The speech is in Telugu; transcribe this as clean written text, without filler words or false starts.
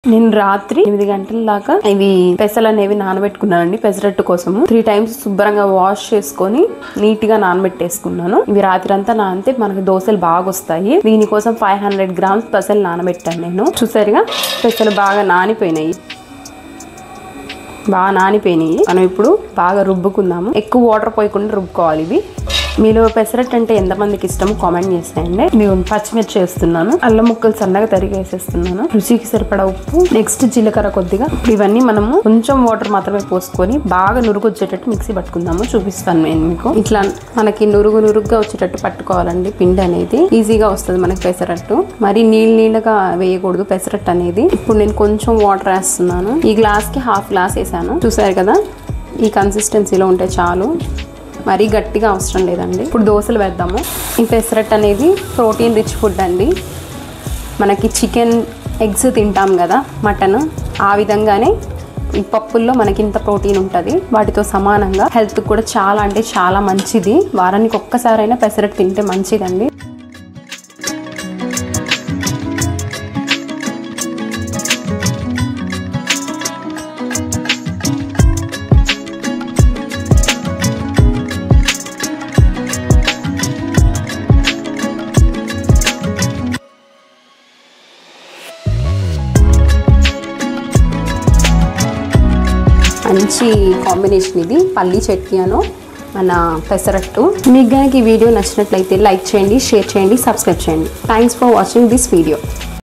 నేను రాత్రి 8 గంటల దాకా ఇవి పెసలు అనేవి నానబెట్టుకున్నానండి. పెసరట్టు కోసం 3 టైమ్స్ శుభ్రంగా వాష్ చేసుకొని నీట్ గా నానబెట్టేసుకున్నాను. ఇవి రాత్రి అంతా నానితే మనకి దోశలు బాగా వస్తాయి. దీనికోసం 500 గ్రామ్స్ పెసలు నానబెట్టాను నేను. చూసారుగా పెసలు బాగా నానిపోయినాయి. మనం ఇప్పుడు బాగా రుబ్బుకుందాము. ఎక్కువ వాటర్ పోయకుండా రుబ్బుకోవాలి. ఇవి మీలో పెసరట్టు అంటే ఎంతమందికి ఇష్టమో కామెంట్ చేసేయండి. నేను పచ్చిమిర్చి వేస్తున్నాను, అల్లం ముక్కలు సన్నగా తరిగి వేసేస్తున్నాను, రుచికి సరిపడా ఉప్పు, నెక్స్ట్ జీలకర్ర కొద్దిగా. ఇవన్నీ మనము కొంచెం వాటర్ మాత్రమే పోసుకొని బాగా నురుగు వచ్చేటట్టు మిక్సీ పట్టుకుందాము. చూపిస్తాను నేను మీకు. ఇట్లా మనకి నురుగుగా వచ్చేటట్టు పట్టుకోవాలండి. పిండి అనేది ఈజీగా వస్తుంది మనకి పెసరట్టు. మరి నీళ్ళగా వేయకూడదు పెసరట్టు అనేది. ఇప్పుడు నేను కొంచెం వాటర్ వేస్తున్నాను. ఈ గ్లాస్ కి ½ గ్లాస్ వేసాను. చూసారు కదా, ఈ కన్సిస్టెన్సీలో ఉంటే చాలు, మరీ గట్టిగా అవసరం లేదండి. ఇప్పుడు దోశలు వేద్దాము. ఈ పెసరట్టు అనేది ప్రోటీన్ రిచ్ ఫుడ్ అండి. మనకి చికెన్, ఎగ్స్ తింటాం కదా, మటన్, ఆ విధంగానే ఈ పప్పుల్లో మనకి ఇంత ప్రోటీన్ ఉంటుంది. వాటితో సమానంగా హెల్త్ కూడా చాలా అంటే చాలా మంచిది. వారానికి ఒక్కసారైనా పెసరట్టు తింటే మంచిదండి. మంచి కాంబినేషన్ ఇది, పల్లీ చట్నీ అను మన పెసరట్టు. మీకు కనుక ఈ వీడియో నచ్చినట్లయితే లైక్ చేయండి, షేర్ చేయండి, సబ్స్క్రైబ్ చేయండి. Thanks for watching this video.